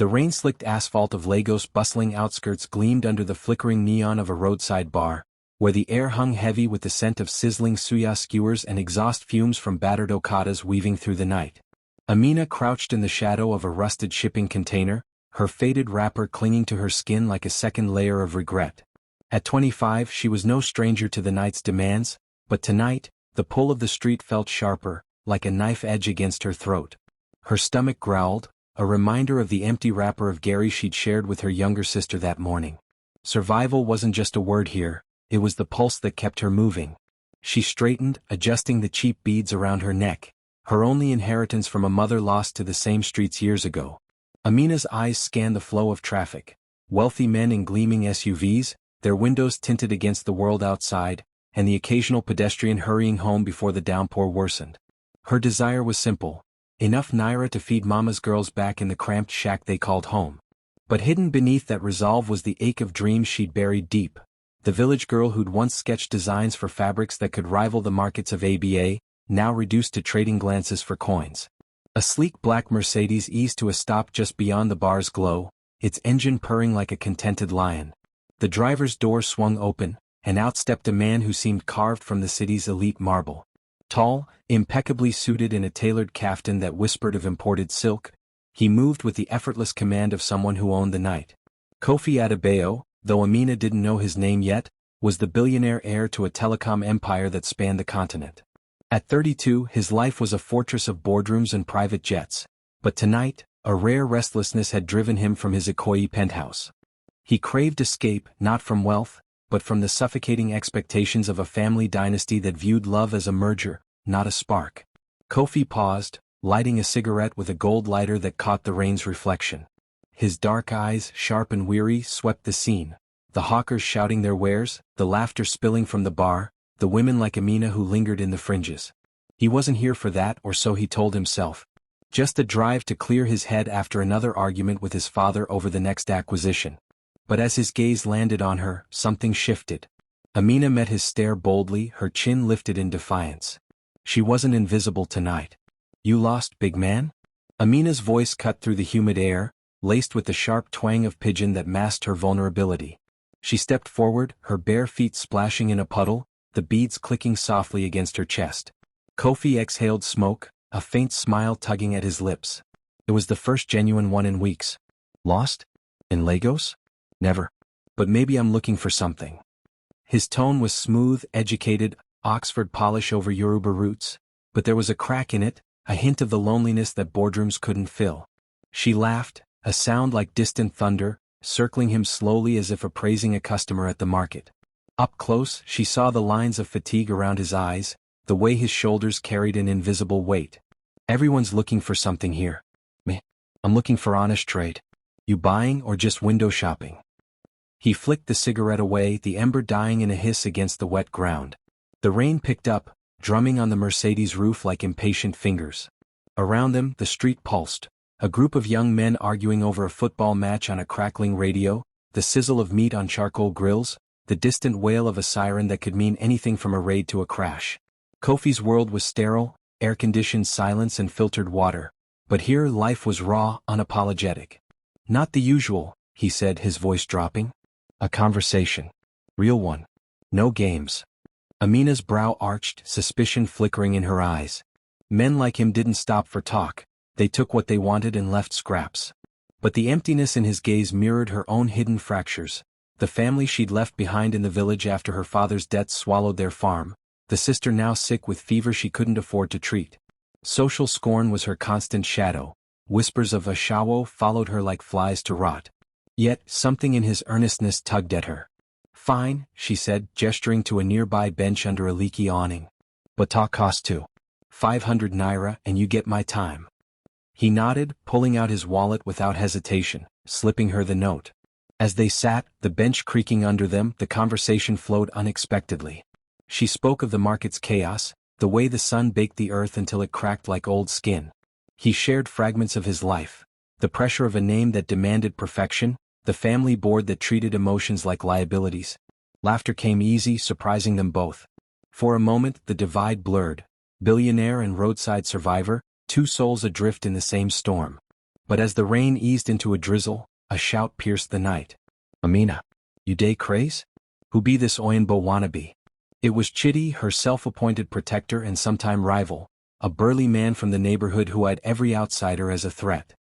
The rain-slicked asphalt of Lagos' bustling outskirts gleamed under the flickering neon of a roadside bar, where the air hung heavy with the scent of sizzling suya skewers and exhaust fumes from battered okadas weaving through the night. Amina crouched in the shadow of a rusted shipping container, her faded wrapper clinging to her skin like a second layer of regret. At 25 she was no stranger to the night's demands, but tonight, the pull of the street felt sharper, like a knife edge against her throat. Her stomach growled, a reminder of the empty wrapper of Gary she'd shared with her younger sister that morning. Survival wasn't just a word here, it was the pulse that kept her moving. She straightened, adjusting the cheap beads around her neck, her only inheritance from a mother lost to the same streets years ago. Amina's eyes scanned the flow of traffic. Wealthy men in gleaming SUVs, their windows tinted against the world outside, and the occasional pedestrian hurrying home before the downpour worsened. Her desire was simple: enough naira to feed mama's girls back in the cramped shack they called home. But hidden beneath that resolve was the ache of dreams she'd buried deep. The village girl who'd once sketched designs for fabrics that could rival the markets of ABA, now reduced to trading glances for coins. A sleek black Mercedes eased to a stop just beyond the bar's glow, its engine purring like a contented lion. The driver's door swung open, and out stepped a man who seemed carved from the city's elite marble. Tall, impeccably suited in a tailored kaftan that whispered of imported silk, he moved with the effortless command of someone who owned the night. Kofi Adebayo, though Amina didn't know his name yet, was the billionaire heir to a telecom empire that spanned the continent. At 32, his life was a fortress of boardrooms and private jets, but tonight, a rare restlessness had driven him from his Ikoyi penthouse. He craved escape, not from wealth, but from the suffocating expectations of a family dynasty that viewed love as a merger, not a spark. Kofi paused, lighting a cigarette with a gold lighter that caught the rain's reflection. His dark eyes, sharp and weary, swept the scene, the hawkers shouting their wares, the laughter spilling from the bar, the women like Amina who lingered in the fringes. He wasn't here for that, or so he told himself. Just a drive to clear his head after another argument with his father over the next acquisition. But as his gaze landed on her, something shifted. Amina met his stare boldly, her chin lifted in defiance. She wasn't invisible tonight. "You lost, big man?" Amina's voice cut through the humid air, laced with the sharp twang of pidgin that masked her vulnerability. She stepped forward, her bare feet splashing in a puddle, the beads clicking softly against her chest. Kofi exhaled smoke, a faint smile tugging at his lips. It was the first genuine one in weeks. "Lost? In Lagos? Never. But maybe I'm looking for something." His tone was smooth, educated, Oxford polish over Yoruba roots, but there was a crack in it, a hint of the loneliness that boardrooms couldn't fill. She laughed, a sound like distant thunder, circling him slowly as if appraising a customer at the market. Up close, she saw the lines of fatigue around his eyes, the way his shoulders carried an invisible weight. "Everyone's looking for something here. Me. I'm looking for honest trade. You buying or just window shopping?" He flicked the cigarette away, the ember dying in a hiss against the wet ground. The rain picked up, drumming on the Mercedes roof like impatient fingers. Around them, the street pulsed. A group of young men arguing over a football match on a crackling radio, the sizzle of meat on charcoal grills, the distant wail of a siren that could mean anything from a raid to a crash. Kofi's world was sterile, air-conditioned silence and filtered water, but here life was raw, unapologetic. "Not the usual," he said, his voice dropping. "A conversation. Real one. No games." Amina's brow arched, suspicion flickering in her eyes. Men like him didn't stop for talk, they took what they wanted and left scraps. But the emptiness in his gaze mirrored her own hidden fractures. The family she'd left behind in the village after her father's debts swallowed their farm, the sister now sick with fever she couldn't afford to treat. Social scorn was her constant shadow, whispers of ashawo followed her like flies to rot. Yet, something in his earnestness tugged at her. "Fine," she said, gesturing to a nearby bench under a leaky awning. "But talk costs too. 500 naira and you get my time." He nodded, pulling out his wallet without hesitation, slipping her the note. As they sat, the bench creaking under them, the conversation flowed unexpectedly. She spoke of the market's chaos, the way the sun baked the earth until it cracked like old skin. He shared fragments of his life, the pressure of a name that demanded perfection, the family board that treated emotions like liabilities. Laughter came easy, surprising them both. For a moment, the divide blurred. Billionaire and roadside survivor, two souls adrift in the same storm. But as the rain eased into a drizzle, a shout pierced the night. "Amina, you day craze? Who be this Oyinbo wannabe?" It was Chitty, her self-appointed protector and sometime rival, a burly man from the neighborhood who eyed every outsider as a threat.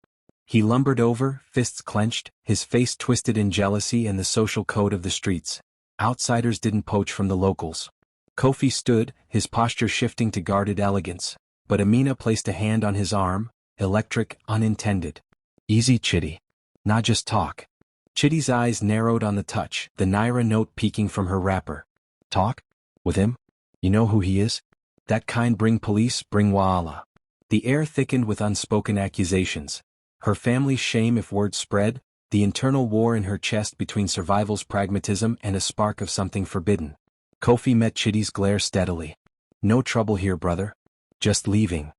He lumbered over, fists clenched, his face twisted in jealousy and the social code of the streets. Outsiders didn't poach from the locals. Kofi stood, his posture shifting to guarded elegance, but Amina placed a hand on his arm, electric, unintended. "Easy, Chitty. Not just talk." Chitty's eyes narrowed on the touch, the Naira note peeking from her wrapper. "Talk? With him? You know who he is? That kind bring police, bring Waala." The air thickened with unspoken accusations. Her family's shame if word spread, the internal war in her chest between survival's pragmatism and a spark of something forbidden. Kofi met Chitty's glare steadily. "No trouble here, brother. Just leaving."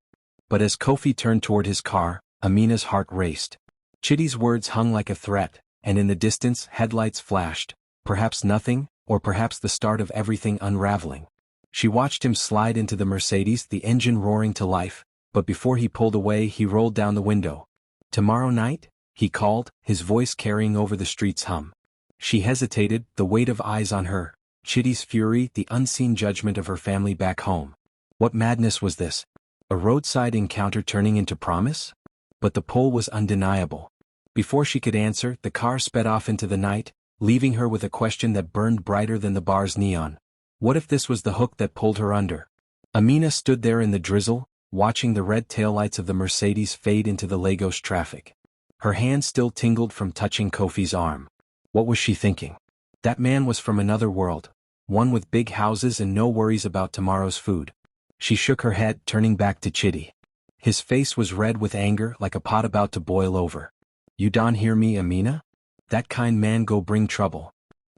But as Kofi turned toward his car, Amina's heart raced. Chitty's words hung like a threat, and in the distance headlights flashed, perhaps nothing, or perhaps the start of everything unraveling. She watched him slide into the Mercedes, the engine roaring to life, but before he pulled away he rolled down the window. "Tomorrow night?" he called, his voice carrying over the street's hum. She hesitated, the weight of eyes on her, Chitty's fury, the unseen judgment of her family back home. What madness was this? A roadside encounter turning into promise? But the pull was undeniable. Before she could answer, the car sped off into the night, leaving her with a question that burned brighter than the bar's neon. What if this was the hook that pulled her under? Amina stood there in the drizzle, watching the red taillights of the Mercedes fade into the Lagos traffic. Her hand still tingled from touching Kofi's arm. What was she thinking? That man was from another world, one with big houses and no worries about tomorrow's food. She shook her head, turning back to Chitty. His face was red with anger, like a pot about to boil over. "You don't hear me, Amina? That kind man go bring trouble."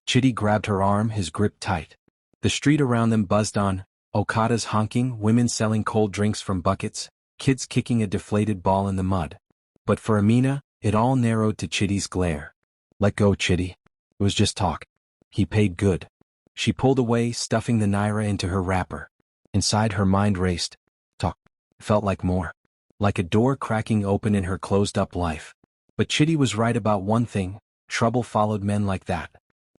Chitty grabbed her arm, his grip tight. The street around them buzzed on, Okadas honking, women selling cold drinks from buckets, kids kicking a deflated ball in the mud. But for Amina, it all narrowed to Chitty's glare. "Let go, Chitty. It was just talk. He paid good." She pulled away, stuffing the Naira into her wrapper. Inside her mind raced. Talk. Felt like more. Like a door cracking open in her closed-up life. But Chitty was right about one thing, trouble followed men like that.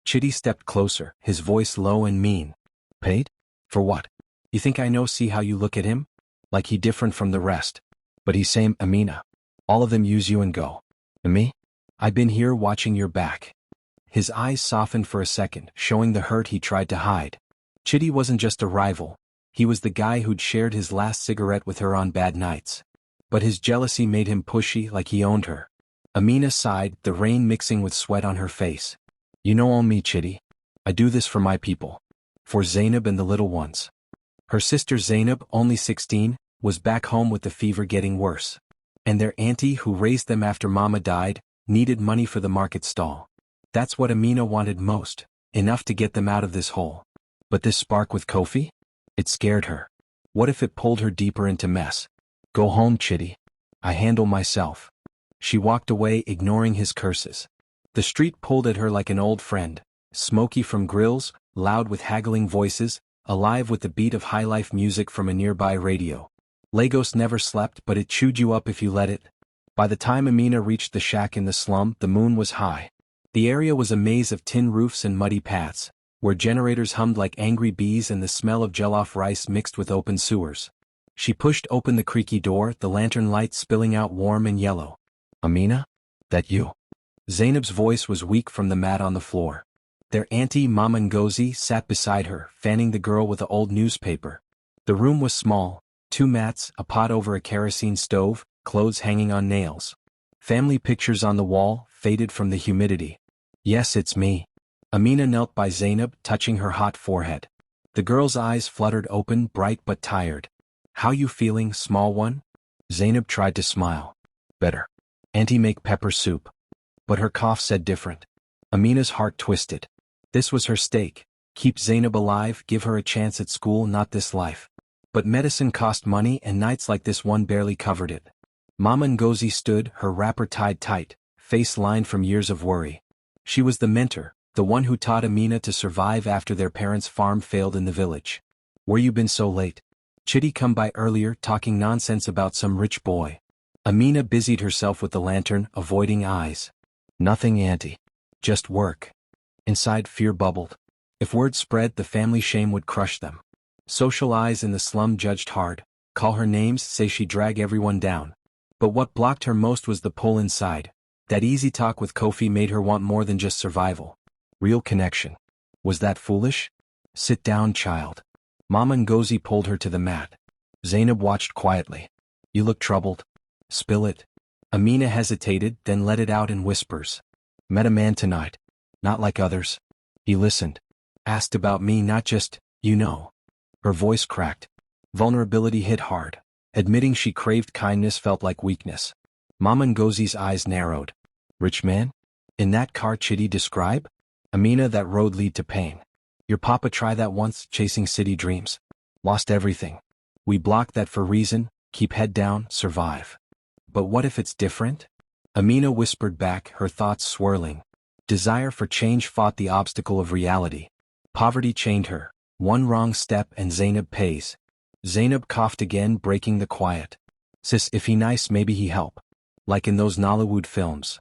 Chitty stepped closer, his voice low and mean. "Paid? For what? You think I know see how you look at him? Like he different from the rest. But he's same, Amina. All of them use you and go. And me? I been here watching your back." His eyes softened for a second, showing the hurt he tried to hide. Chitty wasn't just a rival. He was the guy who'd shared his last cigarette with her on bad nights. But his jealousy made him pushy, like he owned her. Amina sighed, the rain mixing with sweat on her face. "You know all me, Chitty. I do this for my people. For Zainab and the little ones." Her sister Zainab, only 16, was back home with the fever getting worse. And their auntie, who raised them after Mama died, needed money for the market stall. That's what Amina wanted most, enough to get them out of this hole. But this spark with Kofi? It scared her. What if it pulled her deeper into mess? "Go home, Chitty. I handle myself." She walked away, ignoring his curses. The street pulled at her like an old friend, smoky from grills, loud with haggling voices, alive with the beat of high-life music from a nearby radio. Lagos never slept, but it chewed you up if you let it. By the time Amina reached the shack in the slum, the moon was high. The area was a maze of tin roofs and muddy paths, where generators hummed like angry bees and the smell of jollof rice mixed with open sewers. She pushed open the creaky door, the lantern light spilling out warm and yellow. "Amina? That you?" Zainab's voice was weak from the mat on the floor. Their auntie Mama Ngozi sat beside her, fanning the girl with an old newspaper. The room was small, 2 mats, a pot over a kerosene stove, clothes hanging on nails. Family pictures on the wall, faded from the humidity. "Yes, it's me." Amina knelt by Zainab, touching her hot forehead. The girl's eyes fluttered open, bright but tired. "How you feeling, small one?" Zainab tried to smile. "Better. Auntie make pepper soup." But her cough said different. Amina's heart twisted. This was her stake. Keep Zainab alive, give her a chance at school, not this life. But medicine cost money and nights like this one barely covered it. Mama Ngozi stood, her wrapper tied tight, face lined from years of worry. She was the mentor, the one who taught Amina to survive after their parents' farm failed in the village. "Where you been so late?" "Chitty come by earlier talking nonsense about some rich boy." Amina busied herself with the lantern, avoiding eyes. Nothing, auntie. Just work. Inside, fear bubbled. If word spread, the family shame would crush them. Social eyes in the slum judged hard, call her names, say she'd drag everyone down. But what blocked her most was the pull inside. That easy talk with Kofi made her want more than just survival. Real connection. Was that foolish? Sit down, child. Mama Ngozi pulled her to the mat. Zainab watched quietly. You look troubled. Spill it. Amina hesitated, then let it out in whispers. Met a man tonight. Not like others. He listened. Asked about me, not just, you know. Her voice cracked. Vulnerability hit hard. Admitting she craved kindness felt like weakness. Mama Ngozi's eyes narrowed. Rich man? In that car Chitty describe? Amina, that road lead to pain. Your papa tried that once, chasing city dreams. Lost everything. We blocked that for reason, keep head down, survive. But what if it's different? Amina whispered back, her thoughts swirling. Desire for change fought the obstacle of reality. Poverty chained her. One wrong step and Zainab pays. Zainab coughed again, breaking the quiet. Sis, if he nice, maybe he help. Like in those Nollywood films.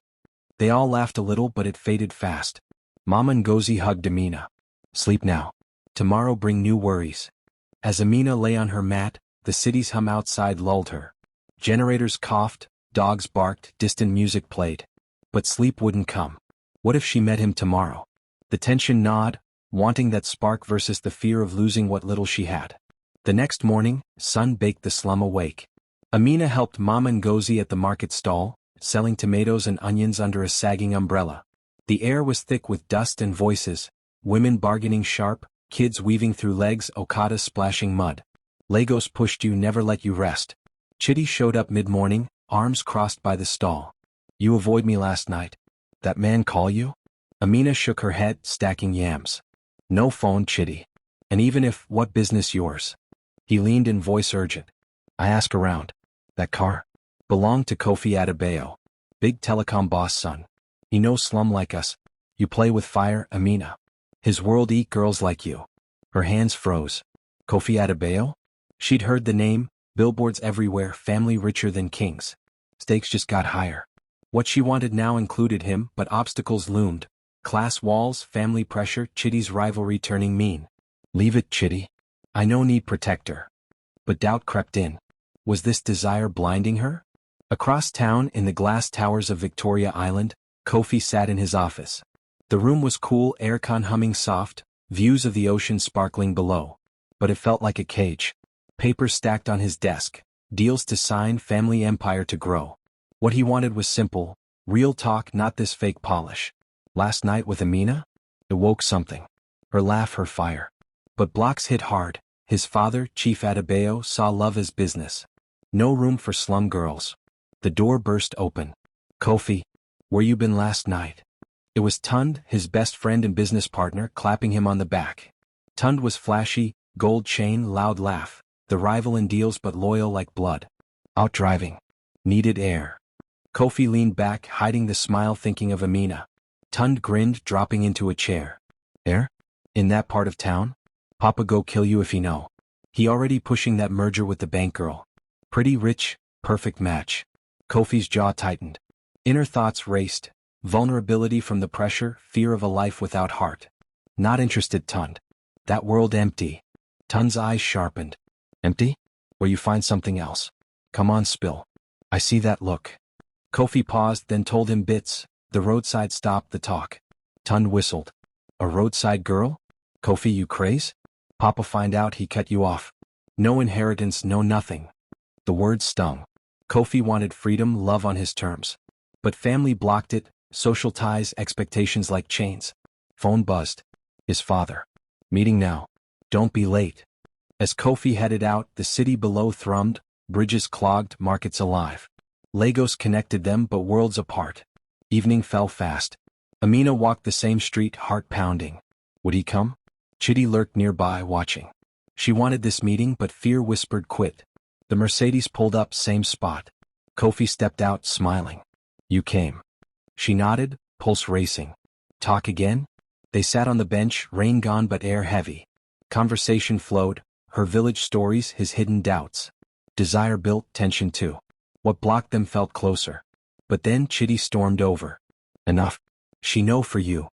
They all laughed a little, but it faded fast. Mama Ngozi hugged Amina. Sleep now. Tomorrow bring new worries. As Amina lay on her mat, the city's hum outside lulled her. Generators coughed, dogs barked, distant music played. But sleep wouldn't come. What if she met him tomorrow? The tension gnawed, wanting that spark versus the fear of losing what little she had. The next morning, sun baked the slum awake. Amina helped Mama Ngozi at the market stall, selling tomatoes and onions under a sagging umbrella. The air was thick with dust and voices, women bargaining sharp, kids weaving through legs, Okada splashing mud. Lagos pushed you, never let you rest. Chitty showed up mid-morning, arms crossed by the stall. You avoid me last night. That man call you? Amina shook her head, stacking yams. No phone, Chitty. And even if, what business yours? He leaned in, voice urgent. I ask around. That car? Belonged to Kofi Adebayo. Big telecom boss son. He no slum like us. You play with fire, Amina. His world eat girls like you. Her hands froze. Kofi Adebayo? She'd heard the name, billboards everywhere, family richer than kings. Stakes just got higher. What she wanted now included him, but obstacles loomed. Class walls, family pressure, Chitty's rivalry turning mean. Leave it, Chitty. I no need protector. But doubt crept in. Was this desire blinding her? Across town, in the glass towers of Victoria Island, Kofi sat in his office. The room was cool, aircon humming soft, views of the ocean sparkling below. But it felt like a cage. Papers stacked on his desk, deals to sign, family empire to grow. What he wanted was simple, real talk, not this fake polish. Last night with Amina? It woke something. Her laugh, her fire. But blocks hit hard. His father, Chief Adebayo, saw love as business. No room for slum girls. The door burst open. Kofi, where you been last night? It was Tund, his best friend and business partner, clapping him on the back. Tund was flashy, gold chain, loud laugh. The rival in deals but loyal like blood. Out driving. Needed air. Kofi leaned back, hiding the smile, thinking of Amina. Tund grinned, dropping into a chair. Air? In that part of town? Papa go kill you if he know. He already pushing that merger with the bank girl. Pretty rich, perfect match. Kofi's jaw tightened. Inner thoughts raced. Vulnerability from the pressure, fear of a life without heart. Not interested, Tund. That world empty. Tund's eyes sharpened. Empty? Where you find something else. Come on, spill. I see that look. Kofi paused, then told him bits. The roadside stopped the talk. Tund whistled. A roadside girl? Kofi, you craze? Papa find out, he cut you off. No inheritance, no nothing. The words stung. Kofi wanted freedom, love on his terms. But family blocked it, social ties, expectations like chains. Phone buzzed. His father. Meeting now. Don't be late. As Kofi headed out, the city below thrummed, bridges clogged, markets alive. Lagos connected them, but worlds apart. Evening fell fast. Amina walked the same street, heart pounding. Would he come? Chitty lurked nearby, watching. She wanted this meeting, but fear whispered quit. The Mercedes pulled up, same spot. Kofi stepped out, smiling. You came. She nodded, pulse racing. Talk again? They sat on the bench, rain gone but air heavy. Conversation flowed, her village stories, his hidden doubts. Desire built, tension too. What blocked them felt closer. But then Chitty stormed over. Enough. She know for you.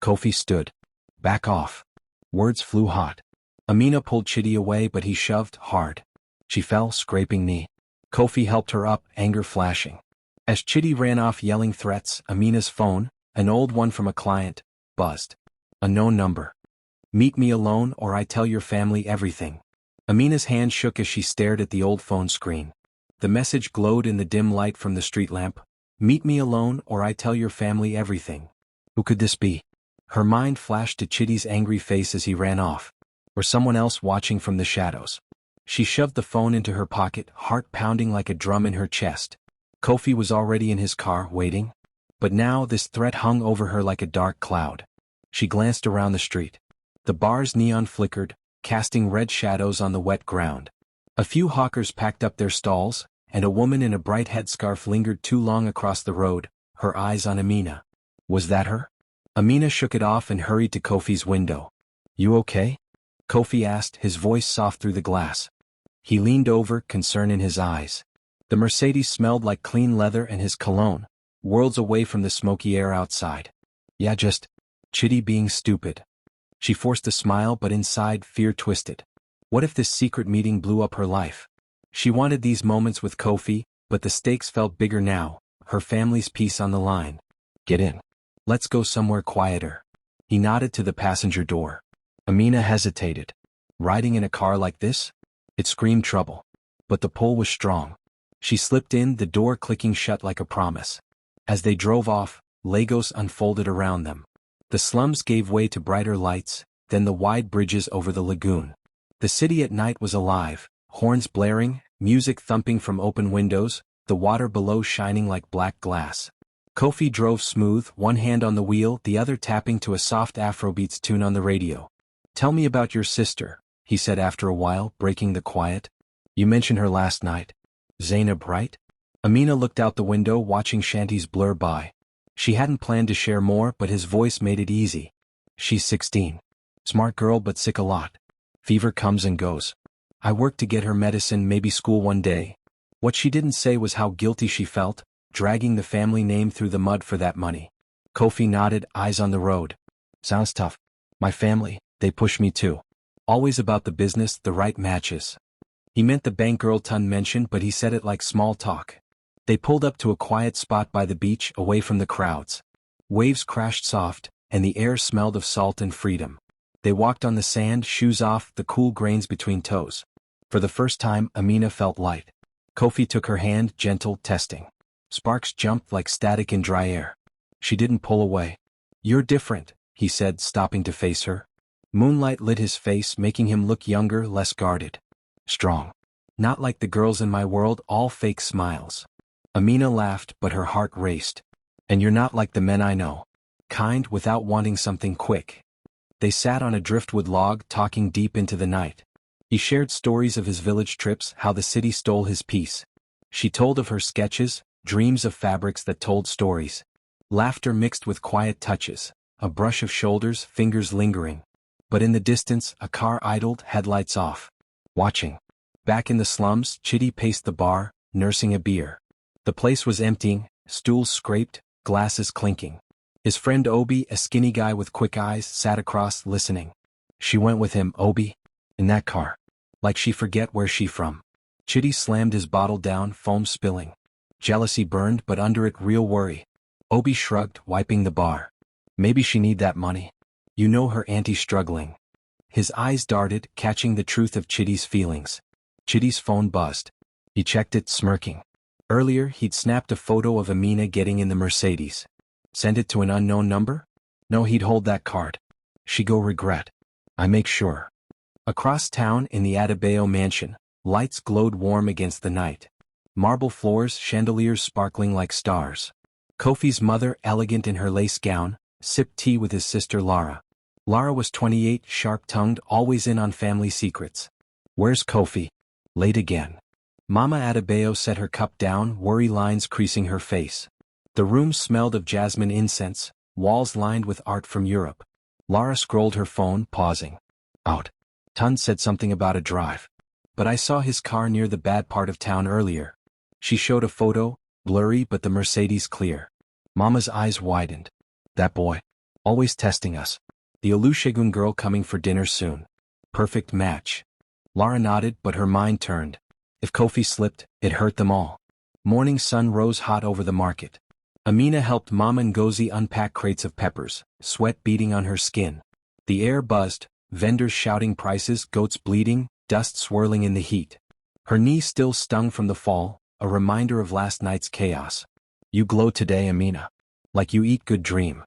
Kofi stood. Back off. Words flew hot. Amina pulled Chitty away but he shoved hard. She fell, scraping knee. Kofi helped her up, anger flashing. As Chitty ran off yelling threats, Amina's phone, an old one from a client, buzzed. A known number. Meet me alone or I tell your family everything. Amina's hand shook as she stared at the old phone screen. The message glowed in the dim light from the street lamp. Meet me alone or I tell your family everything. Who could this be? Her mind flashed to Chitty's angry face as he ran off. Or someone else watching from the shadows. She shoved the phone into her pocket, heart pounding like a drum in her chest. Kofi was already in his car, waiting. But now this threat hung over her like a dark cloud. She glanced around the street. The bar's neon flickered, casting red shadows on the wet ground. A few hawkers packed up their stalls, and a woman in a bright headscarf lingered too long across the road, her eyes on Amina. Was that her? Amina shook it off and hurried to Kofi's window. You okay? Kofi asked, his voice soft through the glass. He leaned over, concern in his eyes. The Mercedes smelled like clean leather and his cologne, worlds away from the smoky air outside. Yeah, just Chitty being stupid. She forced a smile but inside fear twisted. What if this secret meeting blew up her life? She wanted these moments with Kofi, but the stakes felt bigger now, her family's peace on the line. Get in. Let's go somewhere quieter. He nodded to the passenger door. Amina hesitated. Riding in a car like this? It screamed trouble. But the pull was strong. She slipped in, the door clicking shut like a promise. As they drove off, Lagos unfolded around them. The slums gave way to brighter lights, then the wide bridges over the lagoon. The city at night was alive, horns blaring, music thumping from open windows, the water below shining like black glass. Kofi drove smooth, one hand on the wheel, the other tapping to a soft Afrobeats tune on the radio. Tell me about your sister, he said after a while, breaking the quiet. You mentioned her last night. Zainab, right? Amina looked out the window, watching shanties blur by. She hadn't planned to share more, but his voice made it easy. She's 16. Smart girl but sick a lot. Fever comes and goes. I worked to get her medicine, maybe school one day. What she didn't say was how guilty she felt, dragging the family name through the mud for that money. Kofi nodded, eyes on the road. Sounds tough. My family, they push me too. Always about the business, the right matches. He meant the bank girl Tun mentioned, but he said it like small talk. They pulled up to a quiet spot by the beach, away from the crowds. Waves crashed soft, and the air smelled of salt and freedom. They walked on the sand, shoes off, the cool grains between toes. For the first time, Amina felt light. Kofi took her hand, gentle, testing. Sparks jumped like static in dry air. She didn't pull away. You're different, he said, stopping to face her. Moonlight lit his face, making him look younger, less guarded. Strong. Not like the girls in my world, all fake smiles. Amina laughed, but her heart raced. And you're not like the men I know. Kind without wanting something quick. They sat on a driftwood log, talking deep into the night. He shared stories of his village trips, how the city stole his peace. She told of her sketches, dreams of fabrics that told stories. Laughter mixed with quiet touches, a brush of shoulders, fingers lingering. But in the distance, a car idled, headlights off. Watching. Back in the slums, Chitty paced the bar, nursing a beer. The place was emptying, stools scraped, glasses clinking. His friend Obi, a skinny guy with quick eyes, sat across, listening. She went with him, Obi? In that car. Like she forget where she from. Chitty slammed his bottle down, foam spilling. Jealousy burned, but under it real worry. Obi shrugged, wiping the bar. Maybe she need that money. You know her auntie struggling. His eyes darted, catching the truth of Chitty's feelings. Chitty's phone buzzed. He checked it, smirking. Earlier, he'd snapped a photo of Amina getting in the Mercedes. Send it to an unknown number? No, he'd hold that card. She go regret. I make sure. Across town, in the Adebayo mansion, lights glowed warm against the night. Marble floors, chandeliers sparkling like stars. Kofi's mother, elegant in her lace gown, sipped tea with his sister Lara. Lara was 28, sharp-tongued, always in on family secrets. Where's Kofi? Late again. Mama Adebayo set her cup down, worry lines creasing her face. The room smelled of jasmine incense, walls lined with art from Europe. Lara scrolled her phone, pausing. Out. Tun said something about a drive. But I saw his car near the bad part of town earlier. She showed a photo, blurry but the Mercedes clear. Mama's eyes widened. That boy. Always testing us. The Olusegun girl coming for dinner soon. Perfect match. Lara nodded but her mind turned. If Kofi slipped, it hurt them all. Morning sun rose hot over the market. Amina helped Mama Ngozi unpack crates of peppers, sweat beading on her skin. The air buzzed, vendors shouting prices, goats bleating, dust swirling in the heat. Her knee still stung from the fall, a reminder of last night's chaos. You glow today, Amina. Like you eat good dream.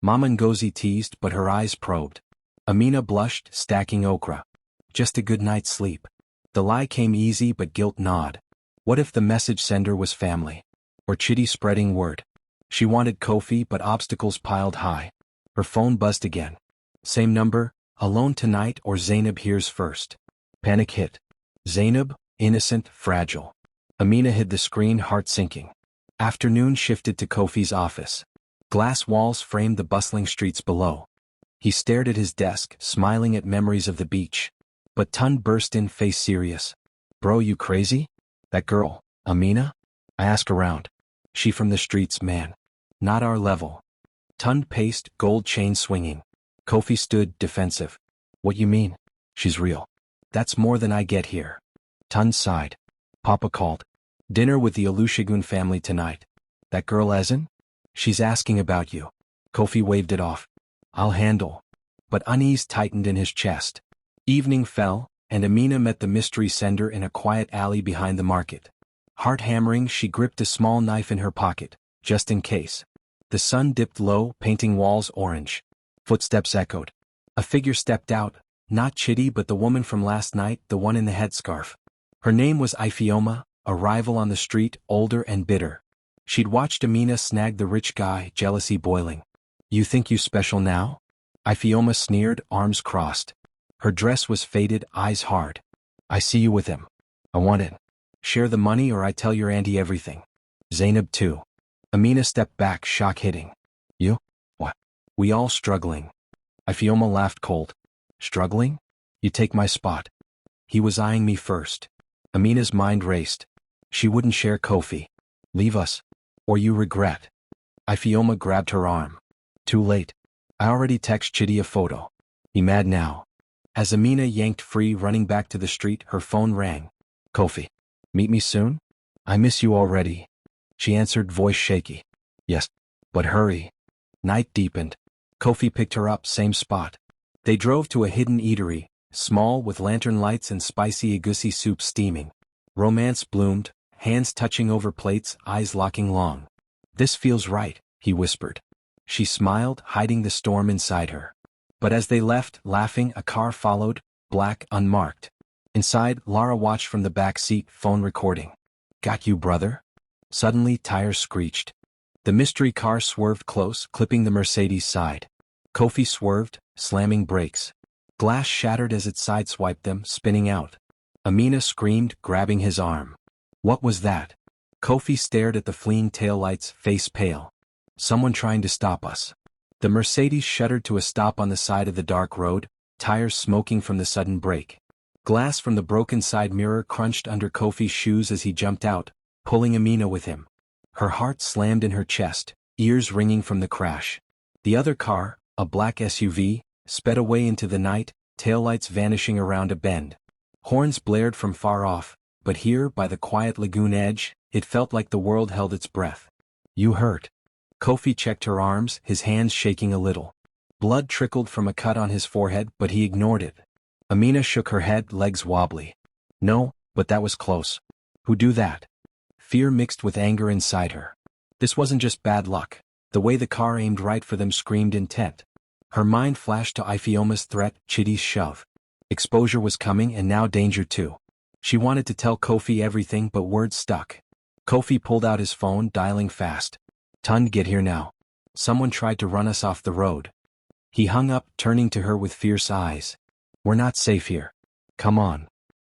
Mama Ngozi teased but her eyes probed. Amina blushed, stacking okra. Just a good night's sleep. The lie came easy but guilt gnawed. What if the message sender was family? Or Chitty spreading word? She wanted Kofi but obstacles piled high. Her phone buzzed again. Same number, alone tonight or Zainab hears first. Panic hit. Zainab, innocent, fragile. Amina hid the screen, heart sinking. Afternoon shifted to Kofi's office. Glass walls framed the bustling streets below. He stared at his desk, smiling at memories of the beach. But Tun burst in, face serious. Bro, you crazy? That girl, Amina? I asked around. She from the streets, man. Not our level. Tun paced, gold chain swinging. Kofi stood, defensive. What you mean? She's real. That's more than I get here. Tun sighed. Papa called. Dinner with the Olusegun family tonight. That girl Ezen? She's asking about you. Kofi waved it off. I'll handle. But unease tightened in his chest. Evening fell, and Amina met the mystery sender in a quiet alley behind the market. Heart hammering, she gripped a small knife in her pocket, just in case. The sun dipped low, painting walls orange. Footsteps echoed. A figure stepped out, not Chitty but the woman from last night, the one in the headscarf. Her name was Ifeoma, a rival on the street, older and bitter. She'd watched Amina snag the rich guy, jealousy boiling. You think you special now? Ifeoma sneered, arms crossed. Her dress was faded, eyes hard. I see you with him. I want it. Share the money or I tell your auntie everything. Zainab too. Amina stepped back, shock hitting. You? What? We all struggling. Ifeoma laughed cold. Struggling? You take my spot. He was eyeing me first. Amina's mind raced. She wouldn't share Kofi. Leave us. Or you regret. Ifeoma grabbed her arm. Too late. I already text Chitty a photo. He mad now. As Amina yanked free, running back to the street, her phone rang. Kofi. Meet me soon? I miss you already. She answered, voice shaky. Yes. But hurry. Night deepened. Kofi picked her up, same spot. They drove to a hidden eatery, small with lantern lights and spicy egusi soup steaming. Romance bloomed, hands touching over plates, eyes locking long. This feels right, he whispered. She smiled, hiding the storm inside her. But as they left, laughing, a car followed, black, unmarked. Inside, Lara watched from the back seat, phone recording. Got you, brother? Suddenly, tires screeched. The mystery car swerved close, clipping the Mercedes side. Kofi swerved, slamming brakes. Glass shattered as it sideswiped them, spinning out. Amina screamed, grabbing his arm. What was that? Kofi stared at the fleeing taillights, face pale. Someone trying to stop us. The Mercedes shuddered to a stop on the side of the dark road, tires smoking from the sudden brake. Glass from the broken side mirror crunched under Kofi's shoes as he jumped out, pulling Amina with him. Her heart slammed in her chest, ears ringing from the crash. The other car, a black SUV, sped away into the night, taillights vanishing around a bend. Horns blared from far off, but here, by the quiet lagoon edge, it felt like the world held its breath. You hurt. Kofi checked her arms, his hands shaking a little. Blood trickled from a cut on his forehead, but he ignored it. Amina shook her head, legs wobbly. No, but that was close. Who'd do that? Fear mixed with anger inside her. This wasn't just bad luck. The way the car aimed right for them screamed intent. Her mind flashed to Ifeoma's threat, Chitty's shove. Exposure was coming and now danger too. She wanted to tell Kofi everything but words stuck. Kofi pulled out his phone, dialing fast. Tun, get here now. Someone tried to run us off the road. He hung up, turning to her with fierce eyes. We're not safe here. Come on.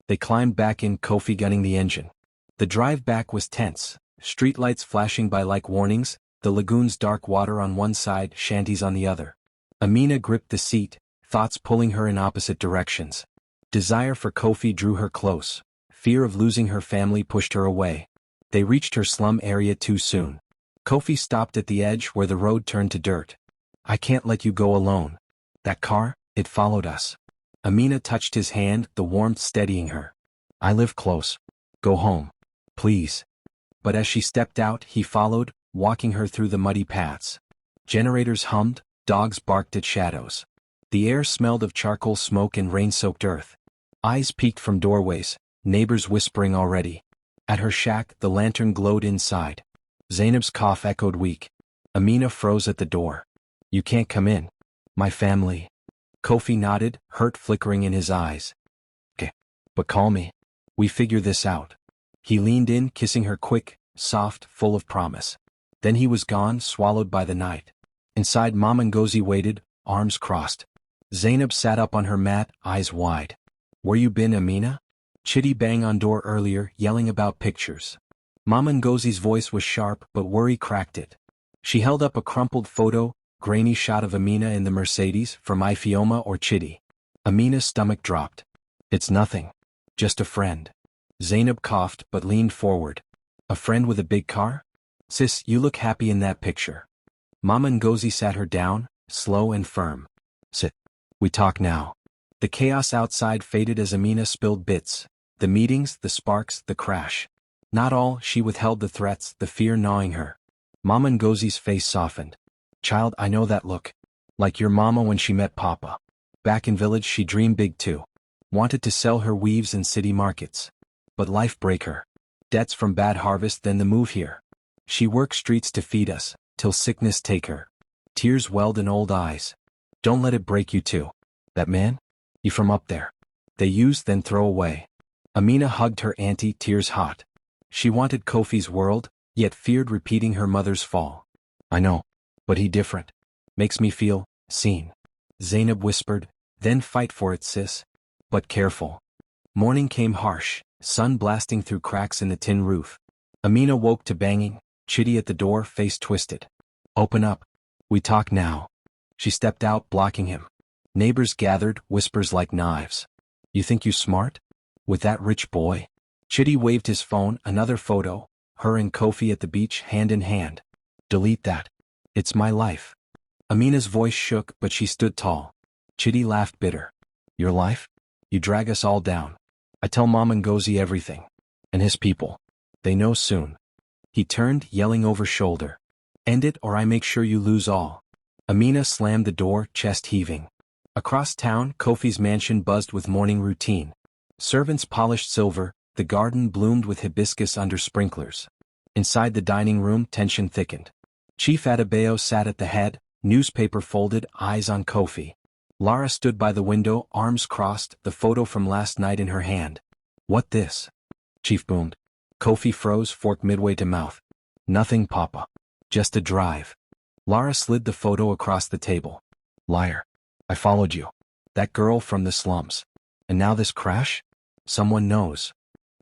They climbed back in, Kofi gunning the engine. The drive back was tense, streetlights flashing by like warnings, the lagoon's dark water on one side, shanties on the other. Amina gripped the seat, thoughts pulling her in opposite directions. Desire for Kofi drew her close. Fear of losing her family pushed her away. They reached her slum area too soon. Kofi stopped at the edge where the road turned to dirt. I can't let you go alone. That car, it followed us. Amina touched his hand, the warmth steadying her. I live close. Go home. Please. But as she stepped out, he followed, walking her through the muddy paths. Generators hummed, dogs barked at shadows. The air smelled of charcoal smoke and rain-soaked earth. Eyes peeked from doorways, neighbors whispering already. At her shack, the lantern glowed inside. Zainab's cough echoed weak. Amina froze at the door. You can't come in. My family. Kofi nodded, hurt flickering in his eyes. Okay. But call me. We figure this out. He leaned in, kissing her quick, soft, full of promise. Then he was gone, swallowed by the night. Inside, Mom and Ngozi waited, arms crossed. Zainab sat up on her mat, eyes wide. Where you been, Amina? Chitty banged on door earlier, yelling about pictures. Mama Ngozi's voice was sharp, but worry cracked it. She held up a crumpled photo, grainy shot of Amina in the Mercedes, from Ifioma or Chitty. Amina's stomach dropped. It's nothing. Just a friend. Zainab coughed but leaned forward. A friend with a big car? Sis, you look happy in that picture. Mama Ngozi sat her down, slow and firm. Sit. We talk now. The chaos outside faded as Amina spilled bits. The meetings, the sparks, the crash. Not all, she withheld the threats, the fear gnawing her. Mama Ngozi's face softened. Child, I know that look. Like your mama when she met Papa. Back in village she dreamed big too. Wanted to sell her weaves in city markets. But life break her. Debts from bad harvest, then the move here. She worked streets to feed us, till sickness take her. Tears welled in old eyes. Don't let it break you too. That man? He from up there. They use then throw away. Amina hugged her auntie, tears hot. She wanted Kofi's world, yet feared repeating her mother's fall. I know. But he different. Makes me feel seen. Zainab whispered, then fight for it, sis. But careful. Morning came harsh, sun blasting through cracks in the tin roof. Amina woke to banging, Chitty at the door, face twisted. Open up. We talk now. She stepped out, blocking him. Neighbors gathered, whispers like knives. You think you smart? With that rich boy? Chitty waved his phone, another photo, her and Kofi at the beach, hand in hand. Delete that. It's my life. Amina's voice shook, but she stood tall. Chitty laughed bitter. Your life? You drag us all down. I tell Mom and Ngozi everything. And his people. They know soon. He turned, yelling over shoulder. End it or I make sure you lose all. Amina slammed the door, chest heaving. Across town, Kofi's mansion buzzed with morning routine. Servants polished silver, the garden bloomed with hibiscus under sprinklers. Inside the dining room, tension thickened. Chief Adebayo sat at the head, newspaper folded, eyes on Kofi. Lara stood by the window, arms crossed, the photo from last night in her hand. What this? Chief boomed. Kofi froze, fork midway to mouth. Nothing, Papa. Just a drive. Lara slid the photo across the table. Liar. I followed you. That girl from the slums. And now this crash? Someone knows.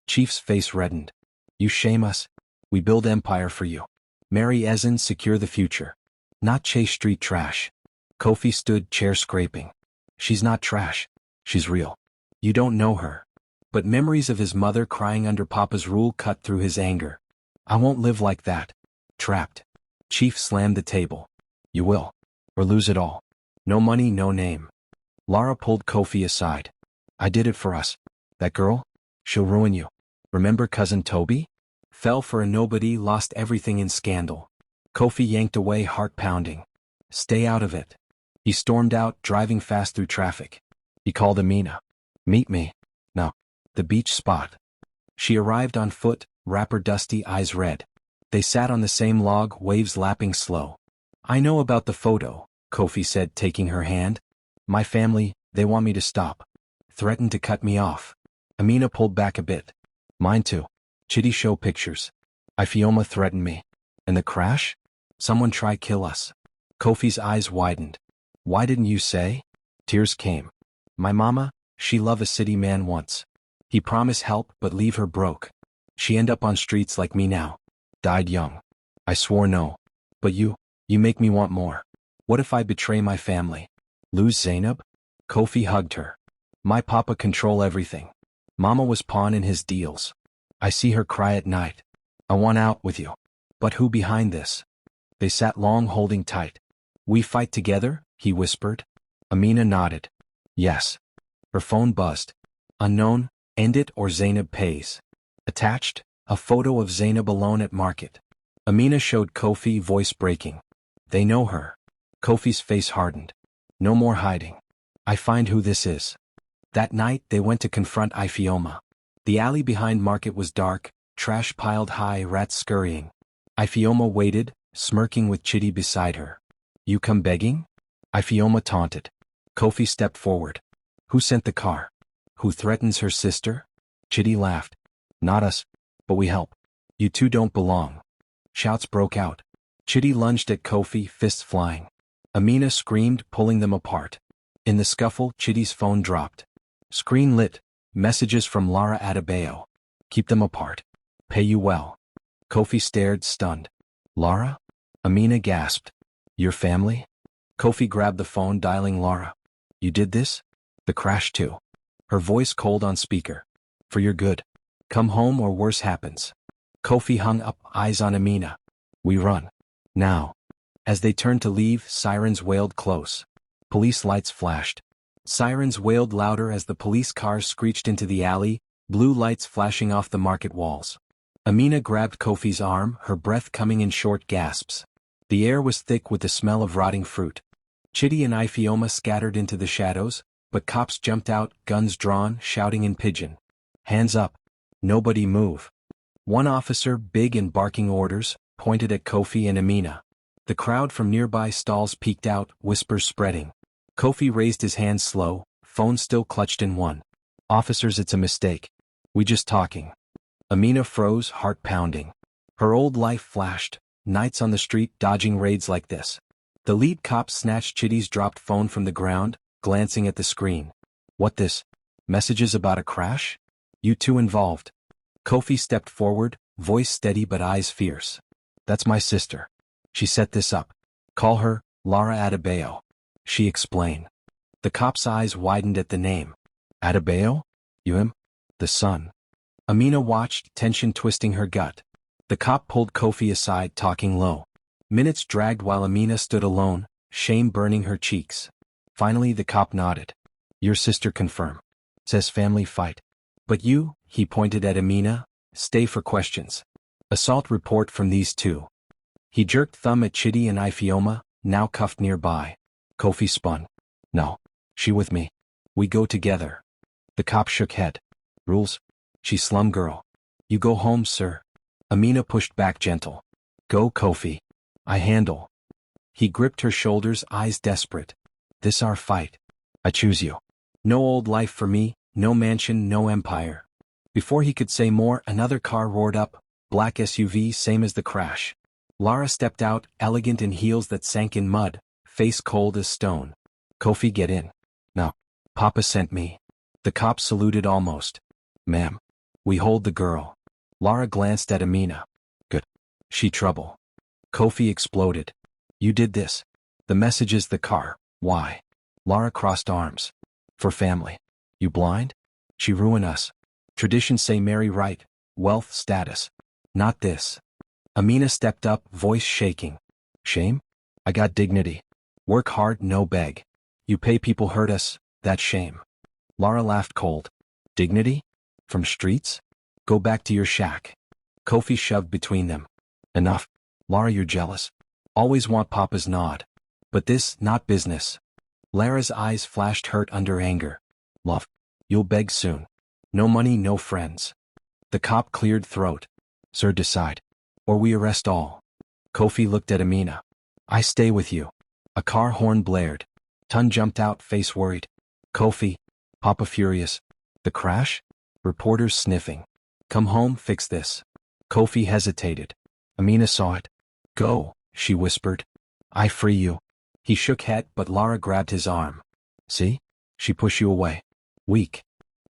Chief's face reddened. You shame us. We build empire for you. Marry Ezen, secure the future. Not chase street trash. Kofi stood, chair scraping. She's not trash. She's real. You don't know her. But memories of his mother crying under Papa's rule cut through his anger. I won't live like that. Trapped. Chief slammed the table. You will. Or lose it all. No money, no name. Lara pulled Kofi aside. I did it for us. That girl? She'll ruin you. Remember cousin Toby? Fell for a nobody, lost everything in scandal. Kofi yanked away, heart pounding. Stay out of it. He stormed out, driving fast through traffic. He called Amina. Meet me. No. The beach spot. She arrived on foot, wrapper dusty, eyes red. They sat on the same log, waves lapping slow. I know about the photo, Kofi said, taking her hand. My family, they want me to stop. Threatened to cut me off. Amina pulled back a bit. Mine too. Chitty show pictures. Ifioma threatened me. And the crash? Someone try kill us. Kofi's eyes widened. Why didn't you say? Tears came. My mama, she love a city man once. He promised help but leave her broke. She end up on streets like me now. Died young. I swore no. But you make me want more. What if I betray my family? Lose Zainab? Kofi hugged her. My papa control everything. Mama was pawn in his deals. I see her cry at night. I want out with you. But who behind this? They sat long holding tight. We fight together, he whispered. Amina nodded. Yes. Her phone buzzed. Unknown, end it or Zainab pays. Attached, a photo of Zainab alone at market. Amina showed Kofi, voice breaking. They know her. Kofi's face hardened. No more hiding. I find who this is. That night they went to confront Ifioma. The alley behind market was dark, trash piled high, rats scurrying. Ifioma waited, smirking with Chitty beside her. You come begging? Ifioma taunted. Kofi stepped forward. Who sent the car? Who threatens her sister? Chitty laughed. Not us, but we help. You two don't belong. Shouts broke out. Chitty lunged at Kofi, fists flying. Amina screamed, pulling them apart. In the scuffle, Chitty's phone dropped. Screen lit. Messages from Lara Adebayo. Keep them apart. Pay you well. Kofi stared, stunned. Lara? Amina gasped. Your family? Kofi grabbed the phone, dialing Lara. You did this? The crash too. Her voice cold on speaker. For your good. Come home or worse happens. Kofi hung up, eyes on Amina. We run. Now. As they turned to leave, sirens wailed close. Police lights flashed. Sirens wailed louder as the police cars screeched into the alley, blue lights flashing off the market walls. Amina grabbed Kofi's arm, her breath coming in short gasps. The air was thick with the smell of rotting fruit. Chitty and Ifioma scattered into the shadows, but cops jumped out, guns drawn, shouting in pidgin. Hands up. Nobody move. One officer, big and barking orders, pointed at Kofi and Amina. The crowd from nearby stalls peeked out, whispers spreading. Kofi raised his hands slow, phone still clutched in one. Officers, it's a mistake. We just talking. Amina froze, heart pounding. Her old life flashed, nights on the street dodging raids like this. The lead cop snatched Chitty's dropped phone from the ground, glancing at the screen. What this? Messages about a crash? You two involved. Kofi stepped forward, voice steady but eyes fierce. That's my sister. She set this up. Call her Lara Adebayo. She explained. The cop's eyes widened at the name. Adebayo? You him? The son. Amina watched, tension twisting her gut. The cop pulled Kofi aside, talking low. Minutes dragged while Amina stood alone, shame burning her cheeks. Finally the cop nodded. Your sister confirmed. Says family fight. But you, he pointed at Amina, stay for questions. Assault report from these two. He jerked thumb at Chitty and Ifioma, now cuffed nearby. Kofi spun. No. She with me. We go together. The cop shook head. Rules? She slum girl. You go home, sir. Amina pushed back gentle. Go, Kofi. I handle. He gripped her shoulders, eyes desperate. This our fight. I choose you. No old life for me, no mansion, no empire. Before he could say more, another car roared up, black SUV same as the crash. Lara stepped out, elegant in heels that sank in mud, face cold as stone. Kofi, get in. No. Papa sent me. The cop saluted almost. Ma'am. We hold the girl. Lara glanced at Amina. Good. She trouble. Kofi exploded. You did this. The message is the car. Why? Lara crossed arms. For family. You blind? She ruin us. Traditions say marry right, wealth, status. Not this. Amina stepped up, voice shaking. Shame? I got dignity. Work hard, no beg. You pay people hurt us, that's shame. Lara laughed cold. Dignity? From streets? Go back to your shack. Kofi shoved between them. Enough. Lara, you're jealous. Always want Papa's nod. But this, not business. Lara's eyes flashed hurt under anger. Love. You'll beg soon. No money, no friends. The cop cleared throat. Sir, decide. Or we arrest all. Kofi looked at Amina. I stay with you. A car horn blared. Tun jumped out, face worried. Kofi. Papa furious. The crash? Reporters sniffing. Come home, fix this. Kofi hesitated. Amina saw it. Go, she whispered. I free you. He shook head, but Lara grabbed his arm. See? She push you away. Weak.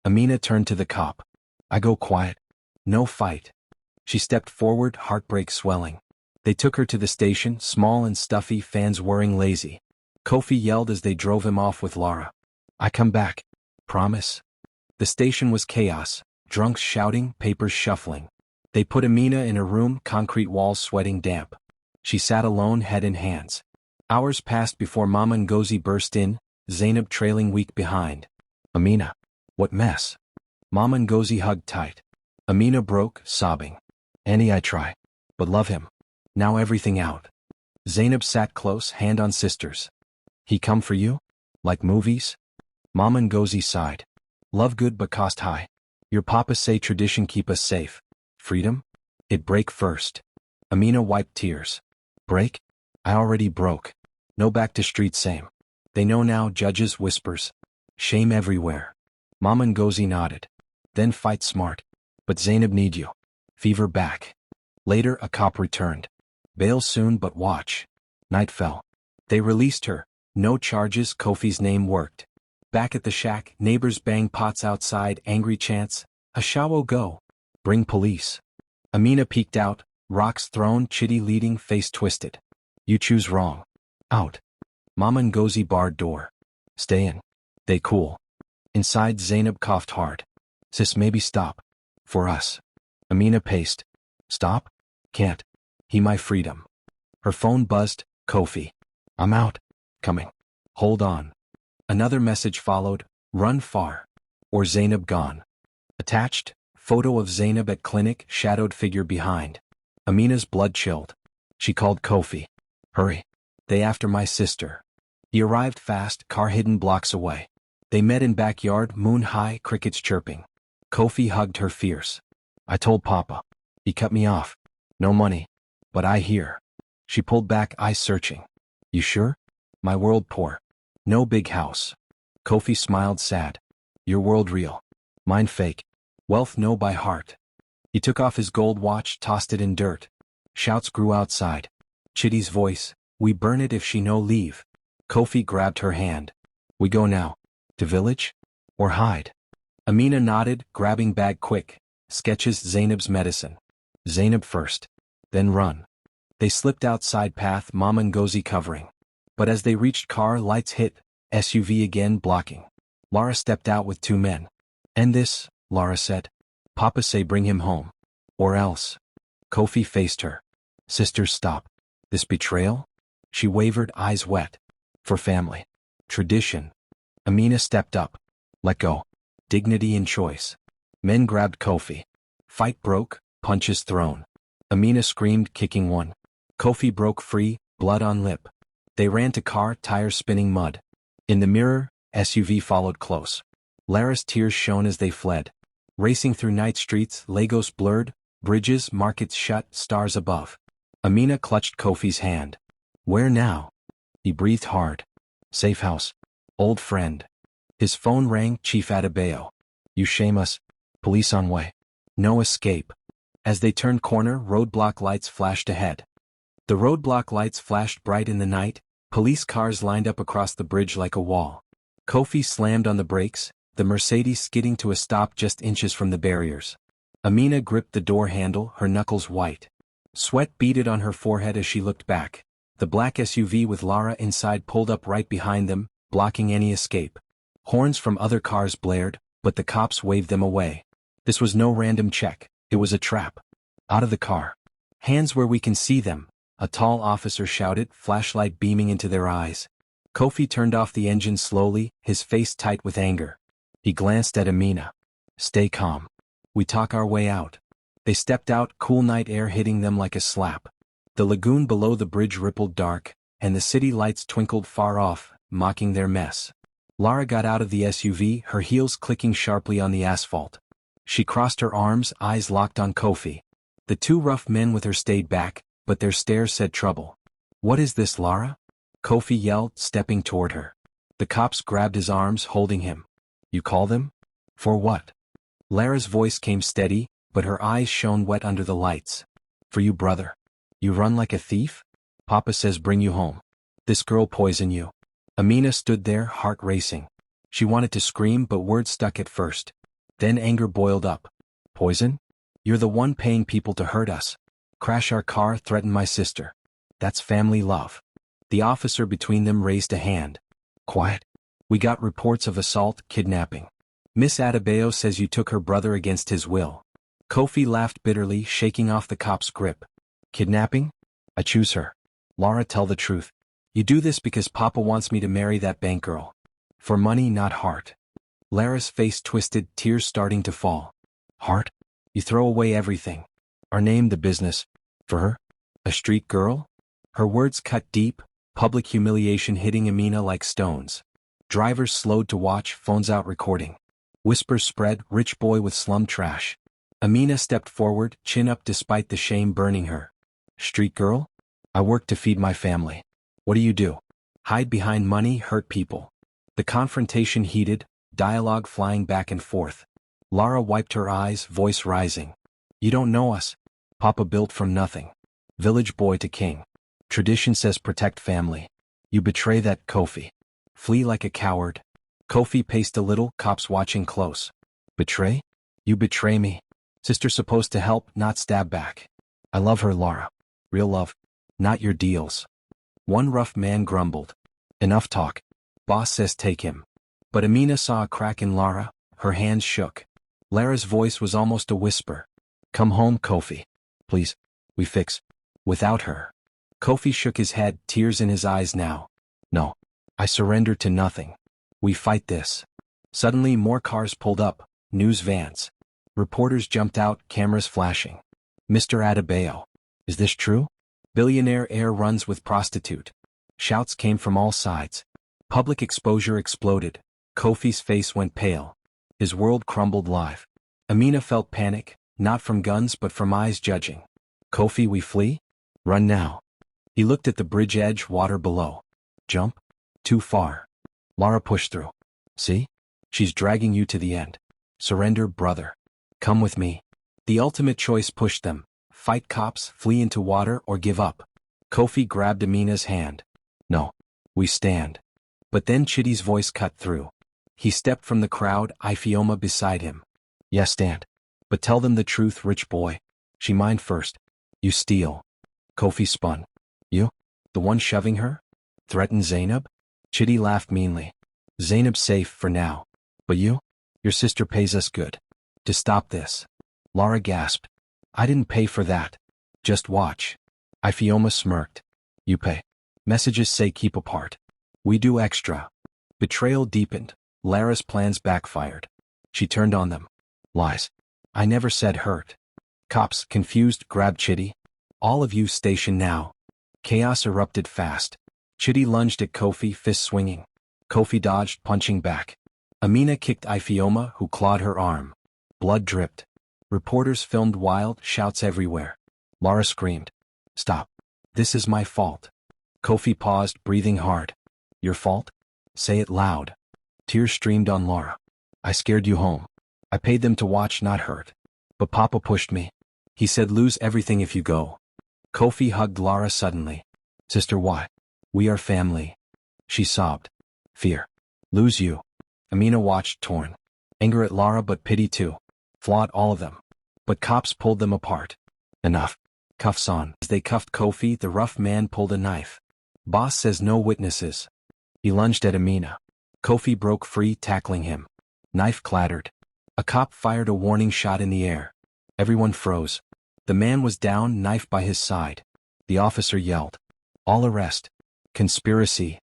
Amina turned to the cop. I go quiet. No fight. She stepped forward, heartbreak swelling. They took her to the station, small and stuffy, fans whirring lazy. Kofi yelled as they drove him off with Lara. I come back. Promise. The station was chaos, drunks shouting, papers shuffling. They put Amina in a room, concrete walls sweating damp. She sat alone, head in hands. Hours passed before Mama Ngozi burst in, Zainab trailing weak behind. Amina. What mess? Mama Ngozi hugged tight. Amina broke, sobbing. Annie, I try. But love him. Now everything out. Zainab sat close, hand on sister's. He come for you? Like movies? Mama Ngozi sighed. Love good but cost high. Your papa say tradition keep us safe. Freedom? It break first. Amina wiped tears. Break? I already broke. No back to street same. They know now, judges whispers. Shame everywhere. Mama Ngozi nodded. Then fight smart. But Zainab need you. Fever back. Later a cop returned. Bail soon but watch. Night fell. They released her. No charges, Kofi's name worked. Back at the shack, neighbors bang pots outside, angry chants. A shawo go. Bring police. Amina peeked out, rocks thrown, Chitty leading, face twisted. You choose wrong. Out. Mama Ngozi barred door. Stay in. They cool. Inside Zainab coughed hard. Sis, maybe stop. For us. Amina paced. Stop? Can't. He my freedom. Her phone buzzed. Kofi. I'm out. Coming. Hold on. Another message followed. Run far. Or Zainab gone. Attached, photo of Zainab at clinic, shadowed figure behind. Amina's blood chilled. She called Kofi. Hurry. They after my sister. He arrived fast, car hidden blocks away. They met in backyard, moon high, crickets chirping. Kofi hugged her fierce. I told Papa. He cut me off. No money. But I hear. She pulled back, eyes searching. You sure? My world poor. No big house. Kofi smiled sad. Your world real. Mine fake. Wealth know by heart. He took off his gold watch, tossed it in dirt. Shouts grew outside. Chitty's voice. We burn it if she no leave. Kofi grabbed her hand. We go now. To village? Or hide? Amina nodded, grabbing bag quick. Sketches Zainab's medicine. Zainab first. Then run. They slipped outside path, Mama Ngozi covering. But as they reached car, lights hit, SUV again blocking. Lara stepped out with two men. End this, Lara said. Papa say bring him home. Or else. Kofi faced her. Sisters, stop. This betrayal? She wavered, eyes wet. For family. Tradition. Amina stepped up. Let go. Dignity and choice. Men grabbed Kofi. Fight broke, punches thrown. Amina screamed, kicking one. Kofi broke free, blood on lip. They ran to car, tires spinning mud. In the mirror, SUV followed close. Lara's tears shone as they fled. Racing through night streets, Lagos blurred, bridges, markets shut, stars above. Amina clutched Kofi's hand. Where now? He breathed hard. Safe house. Old friend. His phone rang, Chief Adebayo. You shame us. Police on way. No escape. As they turned corner, roadblock lights flashed ahead. The roadblock lights flashed bright in the night, police cars lined up across the bridge like a wall. Kofi slammed on the brakes, the Mercedes skidding to a stop just inches from the barriers. Amina gripped the door handle, her knuckles white. Sweat beaded on her forehead as she looked back. The black SUV with Lara inside pulled up right behind them, blocking any escape. Horns from other cars blared, but the cops waved them away. This was no random check, it was a trap. Out of the car. Hands where we can see them, a tall officer shouted, flashlight beaming into their eyes. Kofi turned off the engine slowly, his face tight with anger. He glanced at Amina. Stay calm. We talk our way out. They stepped out, cool night air hitting them like a slap. The lagoon below the bridge rippled dark, and the city lights twinkled far off, mocking their mess. Lara got out of the SUV, her heels clicking sharply on the asphalt. She crossed her arms, eyes locked on Kofi. The two rough men with her stayed back, but their stares said trouble. What is this, Lara? Kofi yelled, stepping toward her. The cops grabbed his arms, holding him. You call them? For what? Lara's voice came steady, but her eyes shone wet under the lights. For you, brother. You run like a thief? Papa says bring you home. This girl poison you. Amina stood there, heart racing. She wanted to scream, but words stuck at first. Then anger boiled up. Poison? You're the one paying people to hurt us. Crash our car, threaten my sister. That's family love. The officer between them raised a hand. Quiet. We got reports of assault, kidnapping. Miss Adebayo says you took her brother against his will. Kofi laughed bitterly, shaking off the cop's grip. Kidnapping? I choose her. Lara, tell the truth. You do this because Papa wants me to marry that bank girl. For money, not heart. Lara's face twisted, tears starting to fall. Heart? You throw away everything. Our name, the business. For her? A street girl? Her words cut deep, public humiliation hitting Amina like stones. Drivers slowed to watch, phones out recording. Whispers spread, rich boy with slum trash. Amina stepped forward, chin up despite the shame burning her. Street girl? I work to feed my family. What do you do? Hide behind money, hurt people. The confrontation heated, dialogue flying back and forth. Lara wiped her eyes, voice rising. You don't know us. Papa built from nothing. Village boy to king. Tradition says protect family. You betray that, Kofi. Flee like a coward. Kofi paced a little, cops watching close. Betray? You betray me. Sister supposed to help, not stab back. I love her, Lara. Real love. Not your deals. One rough man grumbled. Enough talk. Boss says take him. But Amina saw a crack in Lara, her hands shook. Lara's voice was almost a whisper. Come home, Kofi. Please. We fix. Without her. Kofi shook his head, tears in his eyes now. No. I surrender to nothing. We fight this. Suddenly more cars pulled up, news vans. Reporters jumped out, cameras flashing. Mr. Adebayo. Is this true? Billionaire heir runs with prostitute. Shouts came from all sides. Public exposure exploded. Kofi's face went pale. His world crumbled live. Amina felt panic, not from guns but from eyes judging. Kofi, we flee? Run now. He looked at the bridge edge, water below. Jump? Too far. Lara pushed through. See? She's dragging you to the end. Surrender, brother. Come with me. The ultimate choice pushed them. Fight cops, flee into water, or give up. Kofi grabbed Amina's hand. No. We stand. But then Chitty's voice cut through. He stepped from the crowd, Ifeoma beside him. Yes, stand. But tell them the truth, rich boy. She mined first. You steal. Kofi spun. You? The one shoving her? Threatened Zainab? Chitty laughed meanly. Zainab's safe for now. But you? Your sister pays us good. To stop this. Lara gasped. I didn't pay for that. Just watch. Ifeoma smirked. You pay. Messages say keep apart. We do extra. Betrayal deepened. Lara's plans backfired. She turned on them. Lies. I never said hurt. Cops, confused, grabbed Chitty. All of you station now. Chaos erupted fast. Chitty lunged at Kofi, fist swinging. Kofi dodged, punching back. Amina kicked Ifeoma, who clawed her arm. Blood dripped. Reporters filmed wild, shouts everywhere. Lara screamed. Stop. This is my fault. Kofi paused, breathing hard. Your fault? Say it loud. Tears streamed on Lara. I scared you home. I paid them to watch, not hurt. But Papa pushed me. He said lose everything if you go. Kofi hugged Lara suddenly. Sister, why? We are family. She sobbed. Fear. Lose you. Amina watched, torn. Anger at Lara but pity too. Flawed all of them. But cops pulled them apart. Enough. Cuffs on. As they cuffed Kofi, the rough man pulled a knife. Boss says no witnesses. He lunged at Amina. Kofi broke free, tackling him. Knife clattered. A cop fired a warning shot in the air. Everyone froze. The man was down, knife by his side. The officer yelled. All arrest. Conspiracy.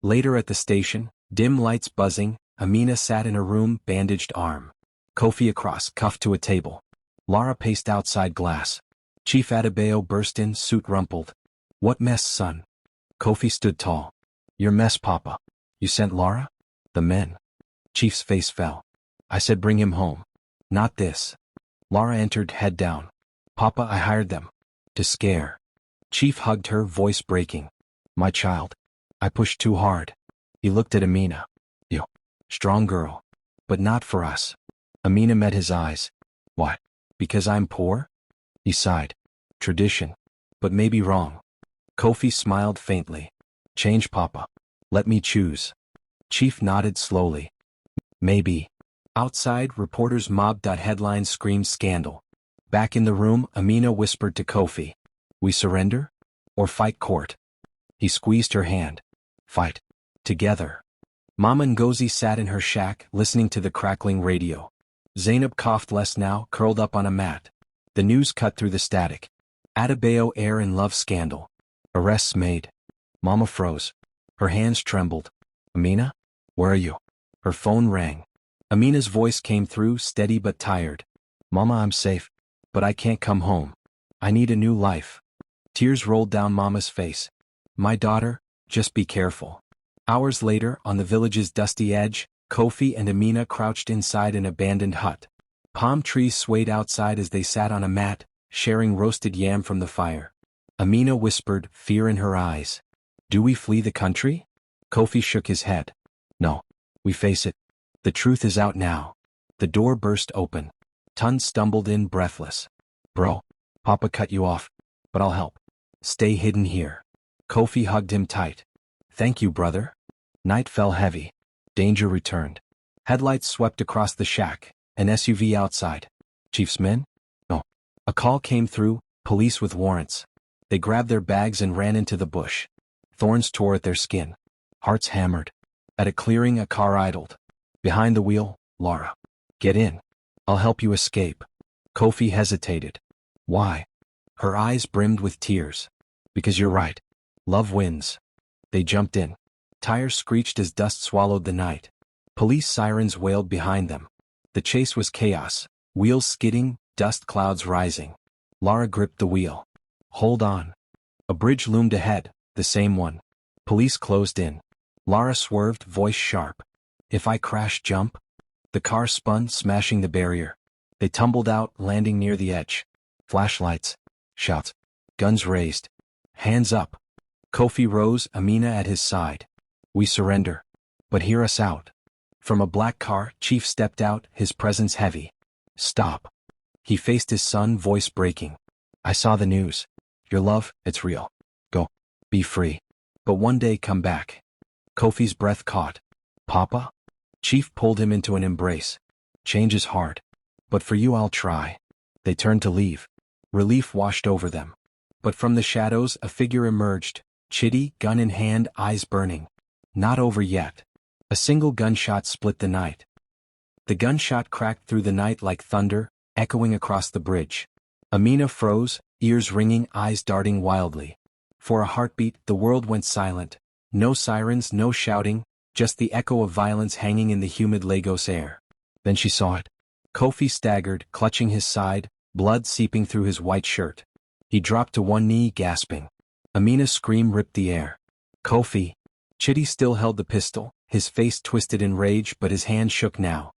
Later at the station, dim lights buzzing, Amina sat in her room, bandaged arm. Kofi across, cuffed to a table. Lara paced outside glass. Chief Adebayo burst in, suit rumpled. What mess, son? Kofi stood tall. Your mess, Papa. You sent Lara? The men. Chief's face fell. I said bring him home. Not this. Lara entered, head down. Papa, I hired them. To scare. Chief hugged her, voice breaking. My child. I pushed too hard. He looked at Amina. You. Strong girl. But not for us. Amina met his eyes. Why? Because I'm poor? He sighed. Tradition. But maybe wrong. Kofi smiled faintly. Change, Papa. Let me choose. Chief nodded slowly. Maybe. Outside, reporters mobbed. Headlines screamed scandal. Back in the room, Amina whispered to Kofi. We surrender? Or fight court? He squeezed her hand. Fight. Together. Mama Ngozi sat in her shack, listening to the crackling radio. Zainab coughed less now, curled up on a mat. The news cut through the static. Adebayo heir in love scandal. Arrests made. Mama froze. Her hands trembled. Amina? Where are you? Her phone rang. Amina's voice came through, steady but tired. Mama, I'm safe. But I can't come home. I need a new life. Tears rolled down Mama's face. My daughter, just be careful. Hours later, on the village's dusty edge, Kofi and Amina crouched inside an abandoned hut. Palm trees swayed outside as they sat on a mat, sharing roasted yam from the fire. Amina whispered, fear in her eyes. Do we flee the country? Kofi shook his head. No. We face it. The truth is out now. The door burst open. Tun stumbled in, breathless. Bro, Papa cut you off. But I'll help. Stay hidden here. Kofi hugged him tight. Thank you, brother. Night fell heavy. Danger returned. Headlights swept across the shack, an SUV outside. Chief's men? No. A call came through, police with warrants. They grabbed their bags and ran into the bush. Thorns tore at their skin. Hearts hammered. At a clearing, a car idled. Behind the wheel, Lara. Get in. I'll help you escape. Kofi hesitated. Why? Her eyes brimmed with tears. Because you're right. Love wins. They jumped in. Tires screeched as dust swallowed the night. Police sirens wailed behind them. The chase was chaos. Wheels skidding, dust clouds rising. Lara gripped the wheel. Hold on. A bridge loomed ahead, the same one. Police closed in. Lara swerved, voice sharp. If I crash, jump? The car spun, smashing the barrier. They tumbled out, landing near the edge. Flashlights. Shouts. Guns raised. Hands up. Kofi rose, Amina at his side. We surrender. But hear us out. From a black car, Chief stepped out, his presence heavy. Stop. He faced his son, voice breaking. I saw the news. Your love, it's real. Go. Be free. But one day come back. Kofi's breath caught. Papa? Chief pulled him into an embrace. Change is hard. But for you I'll try. They turned to leave. Relief washed over them. But from the shadows a figure emerged, chitty, gun in hand, eyes burning. Not over yet. A single gunshot split the night. The gunshot cracked through the night like thunder, echoing across the bridge. Amina froze, ears ringing, eyes darting wildly. For a heartbeat, the world went silent. No sirens, no shouting, just the echo of violence hanging in the humid Lagos air. Then she saw it. Kofi staggered, clutching his side, blood seeping through his white shirt. He dropped to one knee, gasping. Amina's scream ripped the air. Kofi. Chitty still held the pistol, his face twisted in rage, but his hand shook now.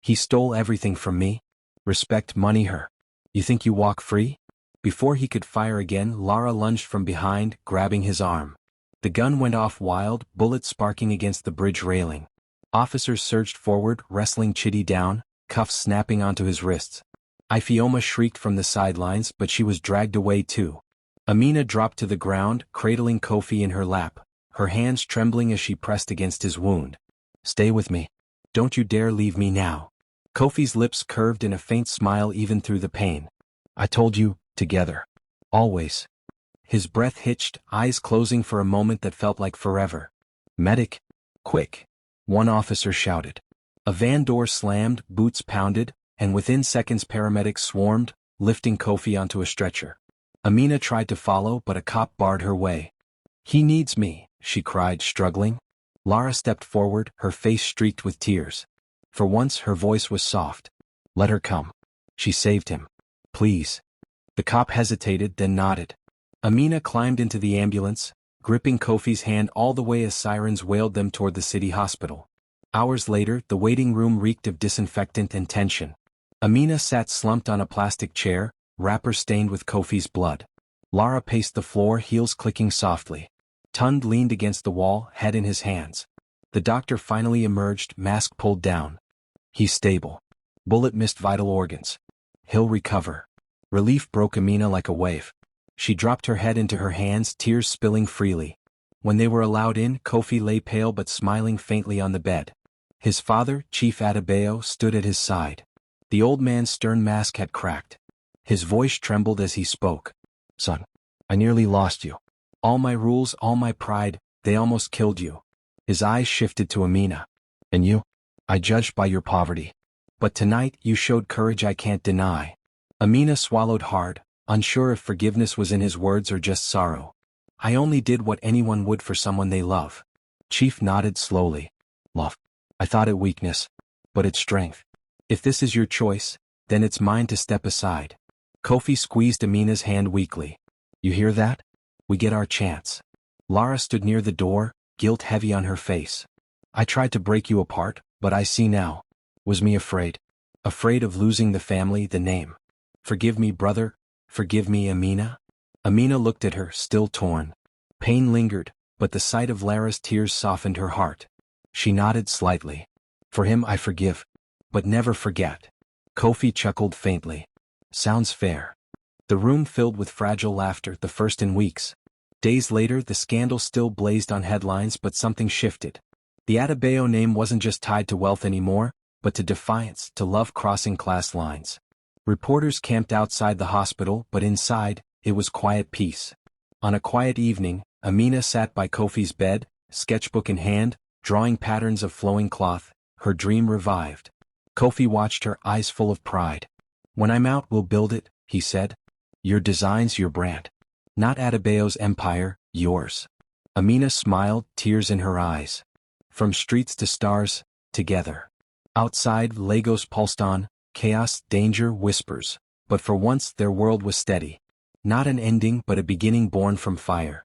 He stole everything from me. Respect, money, her. You think you walk free? Before he could fire again, Lara lunged from behind, grabbing his arm. The gun went off wild, bullets sparking against the bridge railing. Officers surged forward, wrestling Chitty down, cuffs snapping onto his wrists. Ifeoma shrieked from the sidelines, but she was dragged away too. Amina dropped to the ground, cradling Kofi in her lap, her hands trembling as she pressed against his wound. Stay with me. Don't you dare leave me now. Kofi's lips curved in a faint smile even through the pain. I told you, together. Always. His breath hitched, eyes closing for a moment that felt like forever. Medic. Quick. One officer shouted. A van door slammed, boots pounded, and within seconds paramedics swarmed, lifting Kofi onto a stretcher. Amina tried to follow, but a cop barred her way. He needs me, she cried, struggling. Lara stepped forward, her face streaked with tears. For once her voice was soft. Let her come. She saved him. Please. The cop hesitated, then nodded. Amina climbed into the ambulance, gripping Kofi's hand all the way as sirens wailed them toward the city hospital. Hours later, the waiting room reeked of disinfectant and tension. Amina sat slumped on a plastic chair, wrapper stained with Kofi's blood. Lara paced the floor, heels clicking softly. Tund leaned against the wall, head in his hands. The doctor finally emerged, mask pulled down. He's stable. Bullet missed vital organs. He'll recover. Relief broke Amina like a wave. She dropped her head into her hands, tears spilling freely. When they were allowed in, Kofi lay pale but smiling faintly on the bed. His father, Chief Adebayo, stood at his side. The old man's stern mask had cracked. His voice trembled as he spoke. Son, I nearly lost you. All my rules, all my pride, they almost killed you. His eyes shifted to Amina. And you? I judged by your poverty. But tonight you showed courage I can't deny. Amina swallowed hard, unsure if forgiveness was in his words or just sorrow. I only did what anyone would for someone they love. Chief nodded slowly. Love. I thought it weakness. But it's strength. If this is your choice, then it's mine to step aside. Kofi squeezed Amina's hand weakly. You hear that? We get our chance. Lara stood near the door, guilt heavy on her face. I tried to break you apart, but I see now. Was me afraid? Afraid of losing the family, the name. Forgive me, brother. Forgive me, Amina. Amina looked at her, still torn. Pain lingered, but the sight of Lara's tears softened her heart. She nodded slightly. For him I forgive. But never forget. Kofi chuckled faintly. Sounds fair. The room filled with fragile laughter, the first in weeks. Days later the scandal still blazed on headlines, but something shifted. The Adebayo name wasn't just tied to wealth anymore, but to defiance, to love crossing class lines. Reporters camped outside the hospital, but inside, it was quiet peace. On a quiet evening, Amina sat by Kofi's bed, sketchbook in hand, drawing patterns of flowing cloth. Her dream revived. Kofi watched her, eyes full of pride. When I'm out, we'll build it, he said. Your designs, your brand. Not Adebayo's empire, yours. Amina smiled, tears in her eyes. From streets to stars, together. Outside, Lagos pulsed on, chaos, danger, whispers. But for once their world was steady. Not an ending but a beginning born from fire.